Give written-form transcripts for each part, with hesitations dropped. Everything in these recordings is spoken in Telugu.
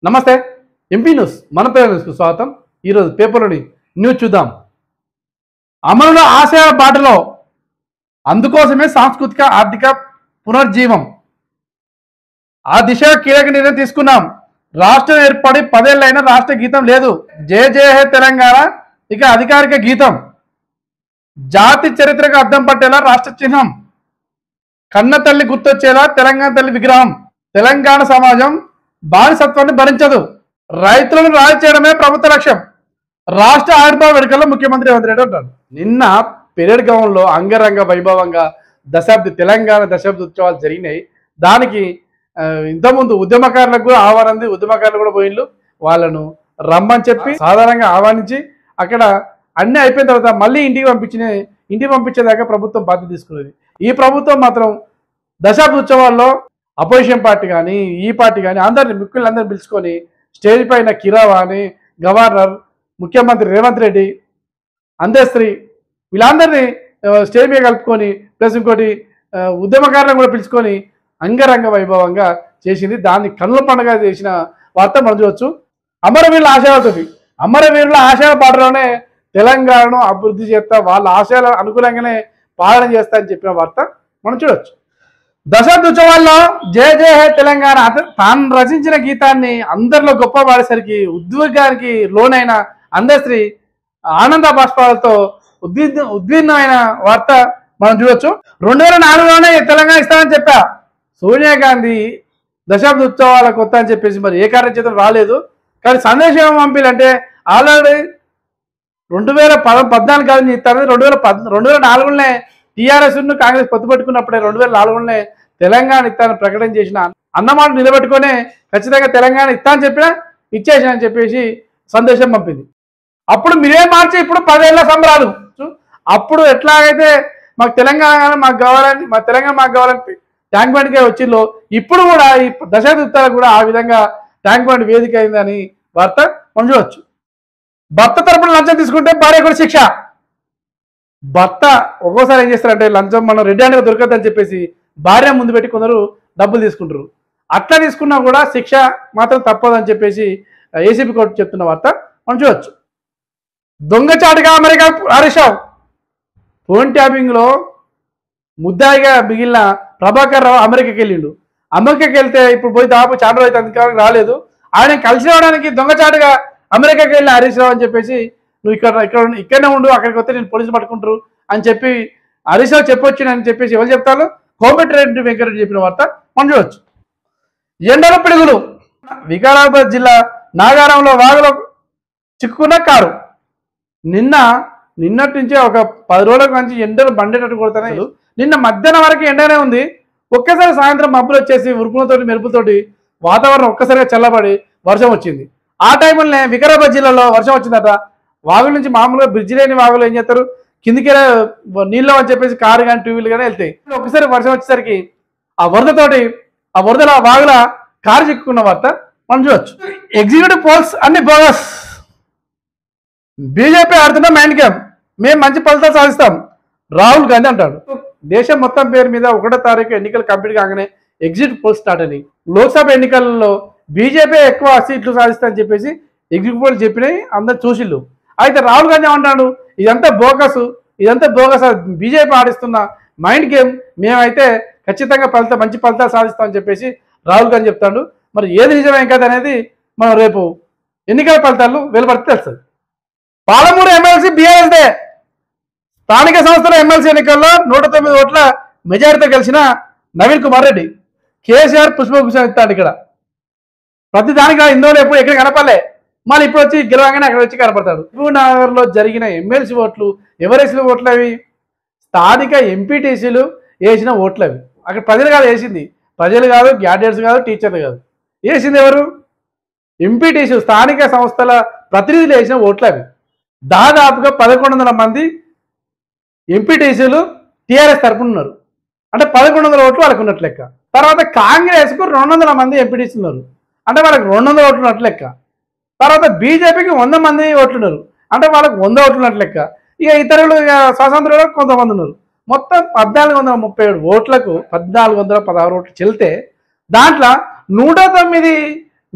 నమస్తే ఎంపీ న్యూస్ మన పేరు న్యూస్కు స్వాగతం. ఈరోజు పేపర్లోని న్యూస్ చూద్దాం. అమలులో ఆశయ బాటలో అందుకోసమే సాంస్కృతిక ఆర్థిక పునర్జీవం ఆ దిశగా కీలక నిర్ణయం తీసుకున్నాం. రాష్ట్రం ఏర్పడి 10 ఏళ్ళైనా రాష్ట్ర గీతం లేదు. జయ జయ హే తెలంగాణ ఇక అధికారిక గీతం. జాతి చరిత్రకు అద్దం పట్టేలా రాష్ట్ర చిహ్నం. కన్న తల్లి గుర్తొచ్చేలా తెలంగాణ తల్లి విగ్రహం. తెలంగాణ సమాజం బానిసత్వాన్ని భరించదు. రైతులను రాజు చేయడమే ప్రభుత్వ లక్ష్యం. రాష్ట్ర ఆవిర్భావ వేడుకల్లో ముఖ్యమంత్రి రేవంత్ రెడ్డి అంటారు. నిన్న పెరేడ్ గ్రౌండ్ లో అంగరంగ వైభవంగా తెలంగాణ దశాబ్ది ఉత్సవాలు జరిగినాయి. దానికి ఇంతకుముందు ఉద్యమకారులకు కూడా ఆహ్వానంది. ఉద్యమకారులు కూడా పోయిళ్ళు. వాళ్ళను రమ్మని చెప్పి సాధారణంగా ఆహ్వానించి అక్కడ అన్నీ అయిపోయిన తర్వాత మళ్ళీ ఇంటికి పంపించేదాకా ప్రభుత్వం బాధ్యత తీసుకునేది. ఈ ప్రభుత్వం మాత్రం దశాబ్ది ఉత్సవాల్లో అపోజిషన్ పార్టీ కానీ ఈ పార్టీ కానీ ముఖ్యులందరినీ పిలుచుకొని స్టేజ్ పైన కిరావాణి, గవర్నర్, ముఖ్యమంత్రి రేవంత్ రెడ్డి, అందశ్రీ వీళ్ళందరినీ స్టేజ్ మీద కలుపుకొని ప్లస్ ఇంకోటి ఉద్యమకారులను కూడా పిలుచుకొని అంగరంగ వైభవంగా చేసింది. దాన్ని కన్నుల పండుగ చేసిన వార్త మనం చూడవచ్చు. అమరవీరుల ఆశయ పాటలోనే తెలంగాణను అభివృద్ధి చేస్తా, వాళ్ళ ఆశయాల అనుకూలంగానే పాలన చేస్తా అని చెప్పిన వార్త మనం చూడవచ్చు. దశాబ్ది ఉత్సవాల్లో జయ జయ హే తెలంగాణ తాను రచించిన గీతాన్ని అందరిలో గొప్ప పాడేసరికి ఉద్వేగానికి లోనైన అందశ్రీ ఆనంద బాష్పాలతో ఉద్విగ్నమైన వార్త మనం చూడొచ్చు. 2004లోనే తెలంగాణ ఇస్తామని చెప్పా సోనియా గాంధీ దశాబ్ది ఉత్సవాల కొత్త అని చెప్పేసి మరి ఏ కార్యచేతం రాలేదు. కానీ సందేశం పంపిలంటే ఆల్రెడీ 2014 కాదు ఇస్తాను. 2004లోనే టీఆర్ఎస్ కాంగ్రెస్ పొత్తు పెట్టుకున్నప్పుడే 2004లోనే తెలంగాణ ఇస్తానని ప్రకటన చేసిన అన్నమాట నిలబెట్టుకునే ఖచ్చితంగా తెలంగాణ ఇస్తా అని చెప్పినా ఇచ్చేసిన అని చెప్పేసి సందేశం పంపింది. అప్పుడు మీరే మార్చి ఇప్పుడు 10 ఏళ్ల సంబరాలు. అప్పుడు ఎట్లాగైతే మాకు తెలంగాణ మాకు కావాలని ట్యాంక్ బండ్కే వచ్చిందో ఇప్పుడు కూడా ఈ దశాబ్ది ఉత్సవాలకు కూడా ఆ విధంగా ట్యాంక్ బండ్ వేదిక అయిందని వార్త మనం చూడవచ్చు. భర్త తరపున లంచం తీసుకుంటే భార్య కూడా శిక్ష. భర్త ఒక్కోసారి ఏం చేస్తారంటే లంచం మనం రెడ్ హ్యాండ్గా దొరకద్దని చెప్పేసి భార్య ముందు పెట్టి కొందరు డబ్బులు తీసుకుంటారు. అట్లా తీసుకున్నా కూడా శిక్ష మాత్రం తప్పదని చెప్పేసి ఏసీబీ కోర్టు చెప్తున్న వార్త మనం చూడవచ్చు. దొంగచాటుగా అమెరికా హరీష్ రావు ఫోన్ ట్యాపింగ్లో ముద్దాయిగా మిగిలిన ప్రభాకర్ రావు అమెరికాకి వెళ్ళిండు. అమెరికాకి వెళ్తే ఇప్పుడు పోయి దాదాపు చాలా రోజులు అధికారం రాలేదు. ఆయన కలిసి రావడానికి దొంగచాటుగా అమెరికాకి వెళ్ళిన హరీష్ రావు అని చెప్పేసి నువ్వు ఇక్కడనే ఉండు, అక్కడికి వస్తే నేను పోలీసులు పట్టుకుంటారు అని చెప్పి హరీష్ రావు చెప్పొచ్చు అని చెప్పేసి ఎవరు చెప్తారు? కోమటిరెడ్డి వెంకటరెడ్డి చెప్పిన వార్త మనం చూడవచ్చు. ఎండల పిడుగులు వికారాబాద్ జిల్లా నాగారంలో వాగులో చిక్కుకున్న కారు. నిన్నటి నుంచి ఒక 10 రోజుల నుంచి ఎండలు బండేటట్టు కొడుతున్నాయి. నిన్న మధ్యాహ్నం వరకు ఎండనే ఉంది. ఒక్కసారి సాయంత్రం మబ్బులు వచ్చేసి ఉరుపులతోటి మెరుపుతోటి వాతావరణం ఒక్కసారిగా చల్లబడి వర్షం వచ్చింది. ఆ టైంలోనే వికారాబాద్ జిల్లాలో వర్షం వచ్చిందట. వాగుల నుంచి మామూలుగా బ్రిడ్జ్ లేని వాగులు ఏం చేస్తారు, కిందికి నీళ్ళు అని చెప్పేసి కారు కానీ 2 వీలర్ కానీ వెళ్తాయి. ఒకసారి వర్షం వచ్చేసరికి ఆ వరదల వాగుల కారు చిక్కుకున్న వార్త మనం చూడవచ్చు. ఎగ్జిక్యూటివ్ పోల్స్ అన్ని బోగస్. బీజేపీ ఆడుతున్న మైండ్ గేమ్, మేము మంచి ఫలితాలు సాధిస్తాం రాహుల్ గాంధీ అంటాడు. దేశం మొత్తం పేరు మీద 1వ తారీఖు ఎన్నికలు కంప్లీట్ కాగానే ఎగ్జిట్ పోల్స్ స్టార్ట్ అయినాయి. లోక్సభ ఎన్నికల్లో బీజేపీ ఎక్కువ సీట్లు సాధిస్తారని చెప్పేసి ఎగ్జిట్ పోల్ చెప్పినాయి, అందరు చూసిళ్ళు. అయితే రాహుల్ గాంధీ ఏమంటాడు, ఇదంతా బోగస్ బీజేపీ ఆడిస్తున్న మైండ్ గేమ్, మేమైతే ఖచ్చితంగా మంచి ఫలితాలు సాధిస్తామని చెప్పేసి రాహుల్ గాంధీ చెప్తాడు. మరి ఏది నిజమేం కదా అనేది మనం రేపు ఎన్నికల ఫలితాలు వెలువడితే తెలుస్తుంది. పాలమూరు ఎమ్మెల్సీ బీఆర్ఎస్దే. స్థానిక సంస్థల ఎమ్మెల్సీ ఎన్నికల్లో 109 ఓట్ల మెజారిటీతో గెలిచిన నవీన్ కుమార్ రెడ్డి కేసీఆర్ పుష్పభూషణ్ ఇస్తాడు. ఇక్కడ ప్రతి దానికి ఇందులో ఎప్పుడు ఎక్కడ కనపడలే, మళ్ళీ ఇప్పుడు వచ్చి గెలవగానే అక్కడ వచ్చి కనపడతాడు. నగర్లో జరిగిన ఎమ్మెల్సీ ఓట్లు ఎవరు వేసిన ఓట్లు అవి? స్థానిక ఎంపీటీసీలు వేసిన ఓట్లు అవి. అక్కడ ప్రజలు కాదు వేసింది, ప్రజలు కాదు, గ్యాడెట్స్ కాదు, టీచర్లు కాదు, వేసింది ఎవరు? ఎంపీటీసీ స్థానిక సంస్థల ప్రతినిధులు వేసిన ఓట్లు అవి. దాదాపుగా 1100 మంది ఎంపీటీసీలు టీఆర్ఎస్ తరపున ఉన్నారు. అంటే 1100 ఓట్లు వాళ్ళకు ఉన్నట్లు లెక్క. తర్వాత కాంగ్రెస్కు 200 మంది ఎంపీటీసీలు ఉన్నారు, అంటే వాళ్ళకి 200 ఓట్లు ఉన్నట్లు లెక్క. తర్వాత బీజేపీకి 100 మంది ఓట్లు ఉన్నారు, అంటే వాళ్ళకి 100 ఓట్లు ఉన్నట్లు లెక్క. ఇక ఇతరులు స్వతంత్రులు కొంతమంది ఉన్నారు. మొత్తం 1437 ఓట్లకు 1416 ఓట్లు చెల్లితే దాంట్లో 109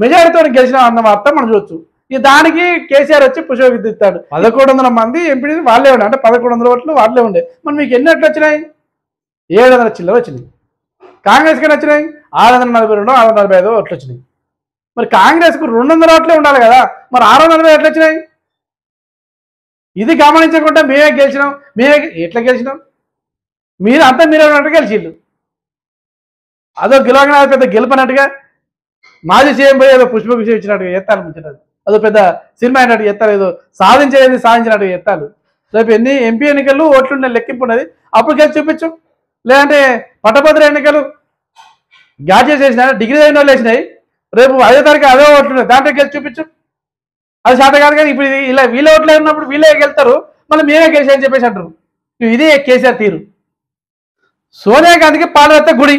మెజారిటీతో గెలిచిన అన్న వార్త మనం చూడొచ్చు. ఇక దానికి కేసీఆర్ వచ్చి పుష్పగిస్తాడు. 1100 మంది ఎంపీ వాళ్ళే ఉండే, అంటే 1100 ఓట్లు వాళ్ళే ఉండే. మరి మీకు ఎన్ని ఓట్లు వచ్చినాయి? 700 చిల్లర వచ్చినాయి. కాంగ్రెస్కి ఎన్ని వచ్చినాయి? 642 645 ఓట్లు వచ్చినాయి. మరి కాంగ్రెస్కు 200 ఓట్లే ఉండాలి కదా, మరి 640 ఎట్లా వచ్చినాయి? ఇది గమనించకుండా మేమే గెలిచినాం, మేమే ఎట్లా గెలిచినాం? మీరు అంతా మీరే ఉన్నట్టు గెలిచిళ్ళు. అదో గెలవగానే పెద్ద గెలుపనట్టుగా మాజీ సీఎం పోయి ఏదో పుష్పగుచ్చం ఇచ్చినట్టుగా ఎత్తాలి ముంచినట్టు, అదో పెద్ద సినిమా అయినట్టు ఎత్తాలి, ఏదో సాధించేది సాధించినట్టుగా ఎత్తాలి. రేపు ఎన్ని ఎంపీ ఎన్నికలు ఓట్లుండే లెక్కింపు ఉన్నది, అప్పుడు గెలిచి చూపించు. లేదంటే పట్టభద్ర ఎన్నికలు గ్రాడ్యుయేట్ చేసిన డిగ్రీ అయిన వాళ్ళు వేసినాయి, రేపు 5వ తారీఖు అదే ఓట్లున్నాయి, దాంట్లో గెలిచి చూపించు. అది శాత కాదు. కానీ ఇప్పుడు ఇలా వీళ్ళ ఓట్లే ఉన్నప్పుడు వీళ్ళే గెలుతారు, మళ్ళీ మేమే గెలిచి అని చెప్పేసి అంటారు. ఇదే కేసీఆర్ తీరు. సోనియా గాంధీకి పాలరెత్త గుడి.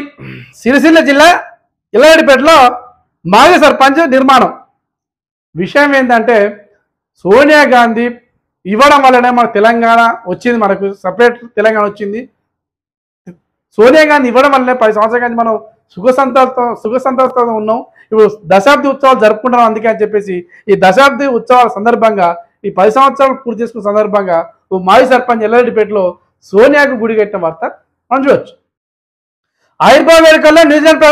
సిరిసిల్ల జిల్లా ఇల్లారెడ్డిపేటలో మాజీ సర్పంచ్ నిర్మాణం. విషయం ఏంటంటే సోనియా గాంధీ ఇవ్వడం వల్లనే మన తెలంగాణ వచ్చింది, మనకు సపరేట్ తెలంగాణ వచ్చింది. సోనియా గాంధీ ఇవ్వడం వల్లనే 10 సంవత్సరాల కానీ మనం సుఖ సంతోషంతో ఉన్నాం. ఇప్పుడు దశాబ్ది ఉత్సవాలు జరుపుకుంటున్నాం. అందుకే అని చెప్పేసి ఈ దశాబ్ది ఉత్సవాల సందర్భంగా, ఈ 10 సంవత్సరాలు పూర్తి చేసుకున్న సందర్భంగా మాజీ సర్పంచ్ ఎల్లారెడ్డిపేటలో సోనియాకు గుడి కట్టిన వార్త మనం చూడవచ్చు. ఆయుర్వేద వేడుకల్లో న్యూజిలాండ్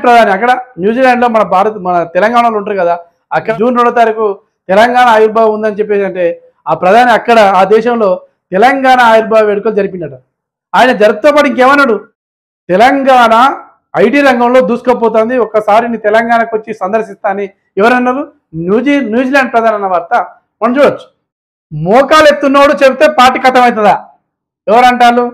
ప్రధాని అక్కడ న్యూజిలాండ్లో మన తెలంగాణలో ఉంటారు కదా, అక్కడ జూన్ 2వ తారీఖు తెలంగాణ ఆవిర్భావం ఉందని చెప్పేసి అంటే ఆ ప్రధాని అక్కడ ఆ దేశంలో తెలంగాణ ఆవిర్భావ వేడుకలు జరిపినట. ఆయన జరుపుతో పాటు ఇంకేమన్నాడు, తెలంగాణ ఐటీ రంగంలో దూసుకుపోతుంది, ఒక్కసారి నీ తెలంగాణకు వచ్చి సందర్శిస్తా అని ఎవరన్నారు? న్యూజిలాండ్ ప్రధాని అన్న వార్త మనం చూడవచ్చు. మోకాలు ఎత్తున్నోడు చెబితే పార్టీ కథం అవుతుందా? ఎవరంటారు?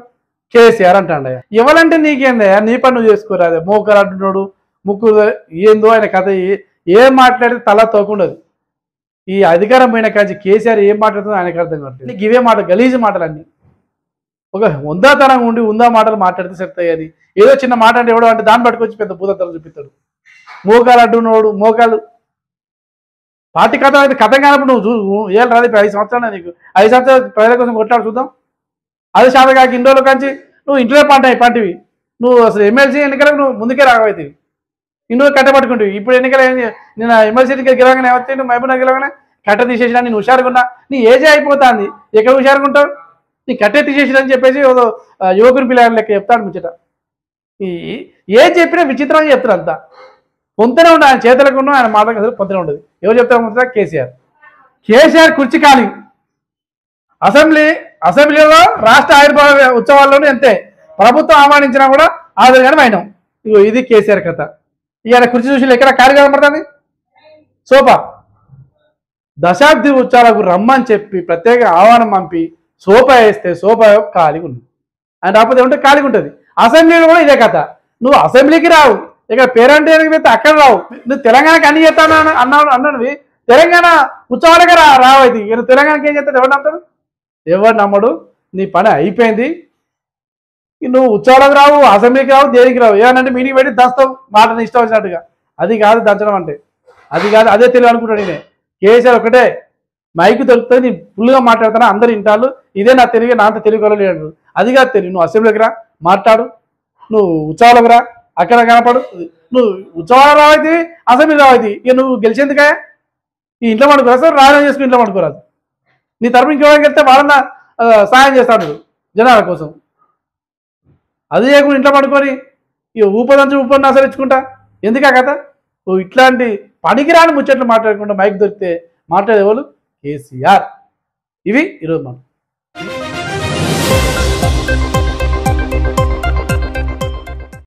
కేసీఆర్ అంటాడు. ఎవరంటే నీకేందయ్యా, నీ పని నువ్వు చేసుకోరాదే. మోకాలు అంటున్నాడు, ముక్కు ఏందో ఆయన కథ. ఏం మాట్లాడితే తల తోకుండదు. ఈ అధికారం పోయిన కాంచి కేసీఆర్ ఏం మాట్లాడుతుందో ఆయనకు అర్థం కావట్లేదు. నీకు ఇవే మాట, గలీజు మాటలన్నీ. ఒక ఉందాతనం ఉండి ఉందా మాటలు మాట్లాడితే సరితాయి. అది ఏదో చిన్న మాట అంటే ఎవడో అంటే దాన్ని పట్టుకొచ్చి పెద్ద భూతత్వం చూపిస్తాడు. మోకాలు అంటున్నాడు, మోకాలు పార్టీ కథ అయితే కథం కానప్పుడు నువ్వు ఏం రాదు. 5 సంవత్సరాలు నీకు 5 సంవత్సరాలు ప్రజల కోసం కొట్లాడు చూద్దాం. అది శాత కాక ఇన్ని రోజుల కాంచి నువ్వు ఇంట్లోనే పార్టీవి. నువ్వు అసలు ఎమ్మెల్సీ ఎన్నికలకు నువ్వు ముందుకే రాకపోతుంది, ఇన్ని కట్టబట్టుకుంటావు. ఇప్పుడు ఎన్నికలు నేను ఎమ్మెల్సీ ఎన్నికలు గెలవగానే ఏమవుతాయి, నువ్వు మహబూబ్నగర్ గెలవగానే కట్ట తీసేసినా. నేను హుషారుగా ఉన్నా, నీ ఏజే అయిపోతుంది, ఎక్కడ హుషారుగా ఉంటావు? నీ కట్టే తీసేసిన అని చెప్పేసి యువకుని పిల్లలు లెక్క చెప్తాడు ముచ్చట. ఏం చెప్పినా విచిత్రంగా చెప్తారు అంతా. పొంతనే ఉండదు ఆయన చేతులకు, ఆయన మాటలకు అసలు పొంతనే ఉండదు. ఎవరు చెప్తారు? కేసీఆర్ కుర్చీ ఖాళీ. అసెంబ్లీలో రాష్ట్ర ఆవిర్భావ ఉత్సవాల్లోనూ అంతే, ప్రభుత్వం ఆహ్వానించినా కూడా ఆదరగానే అయినాం. ఇగో ఇది కేసీఆర్ కథ. ఇవాళ కుర్చీ చూసి ఎక్కడ ఖాళీ కనబడుతుంది? సోఫా. దశాబ్ది ఉత్సవాలకు రమ్మని చెప్పి ప్రత్యేక ఆహ్వానం పంపి సోఫా వేస్తే సోఫా ఖాళీగా ఉంది. ఆయన రాకపోతే ఉంటే ఖాళీగా ఉంటుంది. అసెంబ్లీలో కూడా ఇదే కథ. నువ్వు అసెంబ్లీకి రావు, ఇక్కడ పేరెంట్ పెడితే అక్కడ రావు. నువ్వు తెలంగాణకి అన్ని చేస్తాను అన్నవి తెలంగాణ ఉత్సవాలకే రావైతే. నువ్వు తెలంగాణకి ఏం చేస్తాడు? ఎవరు నమ్ముతాడు? ఎవరు నమ్మడు. నీ పని అయిపోయింది. నువ్వు ఉత్సవాలకు రావు, అసెంబ్లీకి రావు, దేనికి రావు. ఏమనంటే మీటింగ్ పెట్టి దంస్తావు మాటని ఇష్టం వచ్చినట్టుగా. అది కాదు దంచడం అంటే, అది కాదు. అదే తెలివి అనుకుంటాడు నేనే. కేసీఆర్ ఒకటే మైకు దొరుకుతుంది, నీ ఫుల్గా మాట్లాడుతున్నా, అందరు ఇంటాళ్ళు. ఇదే నా తెలివి, నా అంత తెలివి కొలలేడు. అది కాదు తెలివి. నువ్వు అసెంబ్లీకి రా, మాట్లాడు. నువ్వు ఉత్సవాలకు రా, అక్కడ కనపడు. నువ్వు ఉత్సవాలు రావైతే, అసెంబ్లీ రావైతే. ఇక నువ్వు గెలిచేందుకా? ఈ ఇంట్లో పడుకోరా, రాజీనామా చేసుకుని ఇంట్లో పడుకోరాదు. నీ తరపున ఇంకెవరికి వెళ్తే వాళ్ళన్నా సాయం చేస్తాడు జనాల కోసం. అది చేయకుండా ఇంట్లో పడుకొని ఇక ఉపన్యాసాలు ఇచ్చుకుంటా ఎందుకా కథ? నువ్వు ఇట్లాంటి పనికిరాని ముచ్చట్లు మాట్లాడకుండా మైక్ దొరికితే మాట్లాడేవాళ్ళు కేసీఆర్. ఇవి ఈరోజు మనం